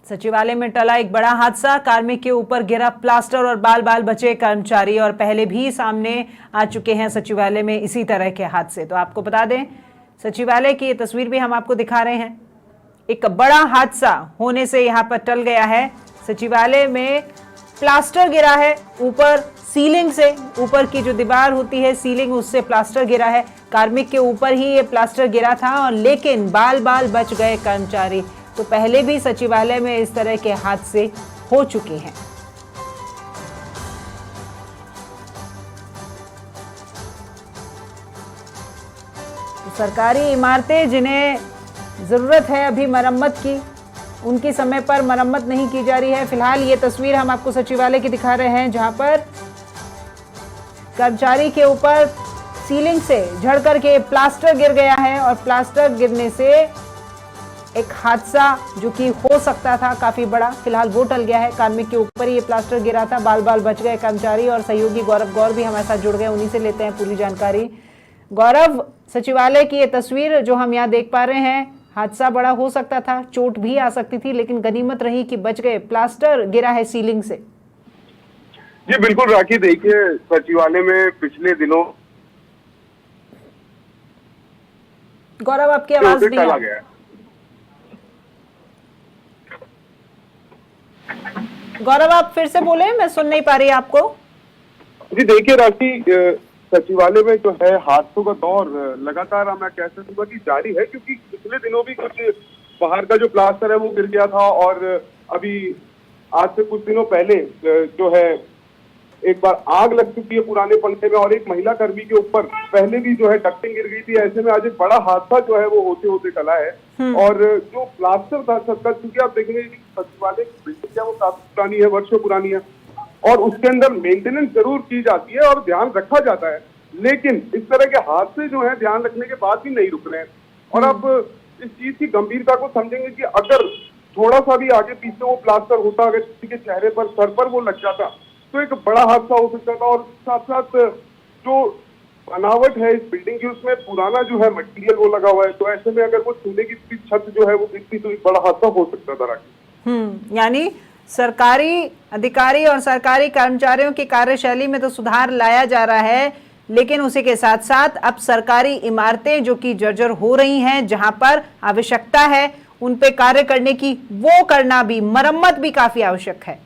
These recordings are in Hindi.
सचिवालय में टला एक बड़ा हादसा, कार्मिक के ऊपर गिरा प्लास्टर और बाल बाल बचे कर्मचारी। और पहले भी सामने आ चुके हैं सचिवालय में इसी तरह के हादसे। तो आपको बता दें, सचिवालय की ये तस्वीर भी हम आपको दिखा रहे हैं। एक बड़ा हादसा होने से यहाँ पर टल गया है। सचिवालय में प्लास्टर गिरा है, ऊपर सीलिंग से, ऊपर की जो दीवार होती है सीलिंग, उससे प्लास्टर गिरा है। कार्मिक के ऊपर ही ये प्लास्टर गिरा था और लेकिन बाल बाल बच गए कर्मचारी। तो पहले भी सचिवालय में इस तरह के हादसे हो चुके हैं। तो सरकारी इमारतें जिन्हें जरूरत है अभी मरम्मत की, उनकी समय पर मरम्मत नहीं की जा रही है। फिलहाल ये तस्वीर हम आपको सचिवालय की दिखा रहे हैं, जहां पर कर्मचारी के ऊपर सीलिंग से झड़ करके प्लास्टर गिर गया है और प्लास्टर गिरने से एक हादसा जो कि हो सकता था काफी बड़ा, फिलहाल वो टल गया है। कार्मिक के ऊपर ही ये प्लास्टर गिरा था, बाल बाल बच गए कर्मचारी। और सहयोगी गौरव गौर भी हमारे साथ जुड़ गए, उन्हीं से लेते हैं पूरी जानकारी। गौरव, सचिवालय की ये तस्वीर जो हम यहाँ देख पा रहे हैं, हादसा बड़ा हो सकता था, चोट भी आ सकती थी, लेकिन गनीमत रही कि बच गए। प्लास्टर गिरा है सीलिंग से। जी बिल्कुल राखी, देखिए सचिवालय में पिछले दिनों गौरव आपकी आवाज नहीं आ गया। गौरव आप फिर से बोले, मैं सुन नहीं पा रही आपको। जी देखिए राखी, सचिवालय में जो है हादसों का दौर लगातार मैं कह सकूंगा कि जारी है, क्योंकि पिछले दिनों भी कुछ बाहर का जो प्लास्टर है वो गिर गया था और अभी आज से कुछ दिनों पहले जो है एक बार आग लग चुकी है पुराने पंखे में और एक महिला कर्मी के ऊपर पहले भी जो है डक्टिंग गिर गई थी। ऐसे में आज एक बड़ा हादसा जो है वो होते होते टला है। और जो प्लास्टर था क्योंकि आप देखेंगे कि सचिवालय की बिल्डिंग है वो काफी पुरानी है, वर्षों पुरानी है और उसके अंदर मेंटेनेंस जरूर की जाती है और ध्यान रखा जाता है, लेकिन इस तरह के हादसे जो है ध्यान रखने के बाद भी नहीं रुक रहे हैं। और अब इस चीज की गंभीरता को समझेंगे कि अगर थोड़ा सा भी आगे पीछे वो प्लास्टर होता, अगर किसी के चेहरे पर, सर पर वो लग जाता तो एक बड़ा हादसा हो सकता था। और साथ साथ जो बनावट है इस बिल्डिंग की, उसमें पुराना जो है मटेरियल वो लगा हुआ है, तो ऐसे में अगर वो सोने की छत जो है वो गिरती तो एक बड़ा हादसा हो सकता था। यानी सरकारी अधिकारी और सरकारी कर्मचारियों की कार्यशैली में तो सुधार लाया जा रहा है, लेकिन उसी के साथ साथ अब सरकारी इमारतें जो कि जर्जर हो रही हैं, जहां पर आवश्यकता है उन पे कार्य करने की, वो करना भी, मरम्मत भी काफी आवश्यक है।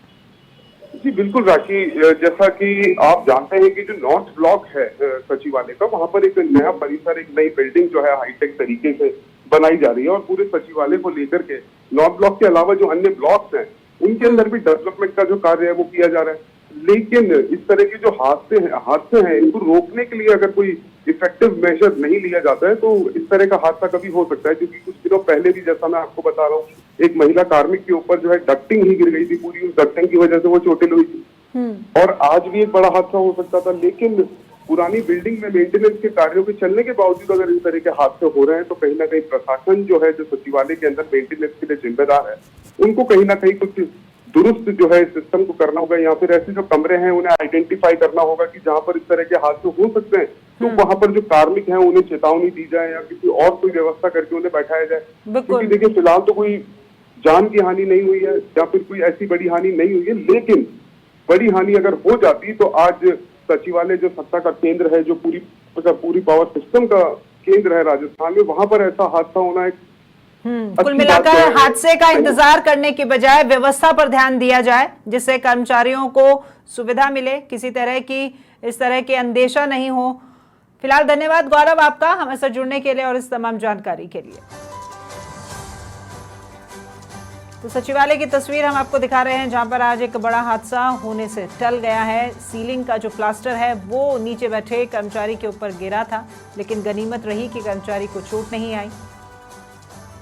जी बिल्कुल राखी, जैसा कि आप जानते हैं कि जो नॉर्थ ब्लॉक है सचिवालय का, वहां पर एक नया परिसर, एक नई बिल्डिंग जो है हाईटेक तरीके से बनाई जा रही है और पूरे सचिवालय को लेकर के नॉर्थ ब्लॉक के अलावा जो अन्य ब्लॉक्स हैं उनके अंदर भी डेवलपमेंट का जो कार्य है वो किया जा रहा है। लेकिन इस तरह के जो हादसे हैं इनको रोकने के लिए अगर कोई इफेक्टिव मेजर नहीं लिया जाता है तो इस तरह का हादसा कभी हो सकता है। क्योंकि कुछ दिनों पहले भी, जैसा मैं आपको बता रहा हूँ, एक महिला कार्मिक के ऊपर जो है डक्टिंग ही गिर गई थी, पूरी उस डक्टिंग की वजह से वो चोटिल हुई थी। और आज भी एक बड़ा हादसा हो सकता था, लेकिन पुरानी बिल्डिंग में मेंटेनेंस के कार्यों के चलने के बावजूद अगर इस तरह के हादसे हो रहे हैं तो कहीं ना कहीं प्रशासन जो है, जो सचिवालय के अंदर मेंटेनेंस के लिए जिम्मेदार है, उनको कहीं ना कहीं कुछ दुरुस्त जो है सिस्टम को करना होगा, या फिर ऐसे जो कमरे हैं उन्हें आइडेंटिफाई करना होगा कि जहां पर इस तरह के हादसे हो सकते हैं तो वहां पर जो कार्मिक हैं उन्हें चेतावनी दी जाए या किसी और कोई व्यवस्था करके उन्हें बैठाया जाए। क्योंकि देखिए फिलहाल तो कोई जान की हानि नहीं हुई है या फिर कोई ऐसी बड़ी हानि नहीं हुई है, लेकिन बड़ी हानि अगर हो जाती तो आज सचिवालय जो सत्ता का केंद्र है, जो पूरी पावर सिस्टम का केंद्र है राजस्थान में, वहां पर ऐसा हादसा होना एक कुल मिलाकर हादसे का इंतजार करने की बजाय व्यवस्था पर ध्यान दिया जाए, जिससे कर्मचारियों को सुविधा मिले, किसी तरह की इस तरह के अंदेशा नहीं हो। फिलहाल धन्यवाद गौरव आपका हमारे साथ जुड़ने के लिए और इस तमाम जानकारी के लिए। तो सचिवालय की तस्वीर हम आपको दिखा रहे हैं, जहां पर आज एक बड़ा हादसा होने से टल गया है। सीलिंग का जो प्लास्टर है वो नीचे बैठे कर्मचारी के ऊपर गिरा था, लेकिन गनीमत रही कि कर्मचारी को चोट नहीं आई।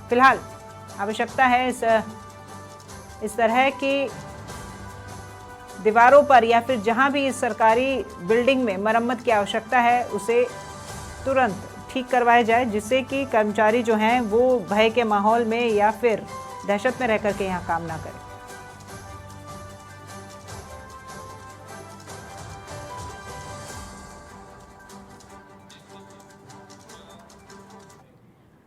फिलहाल आवश्यकता है इस तरह की दीवारों पर या फिर जहां भी इस सरकारी बिल्डिंग में मरम्मत की आवश्यकता है उसे तुरंत ठीक करवाया जाए, जिससे कि कर्मचारी जो हैं वो भय के माहौल में या फिर दहशत में रह करके यहाँ काम ना करें।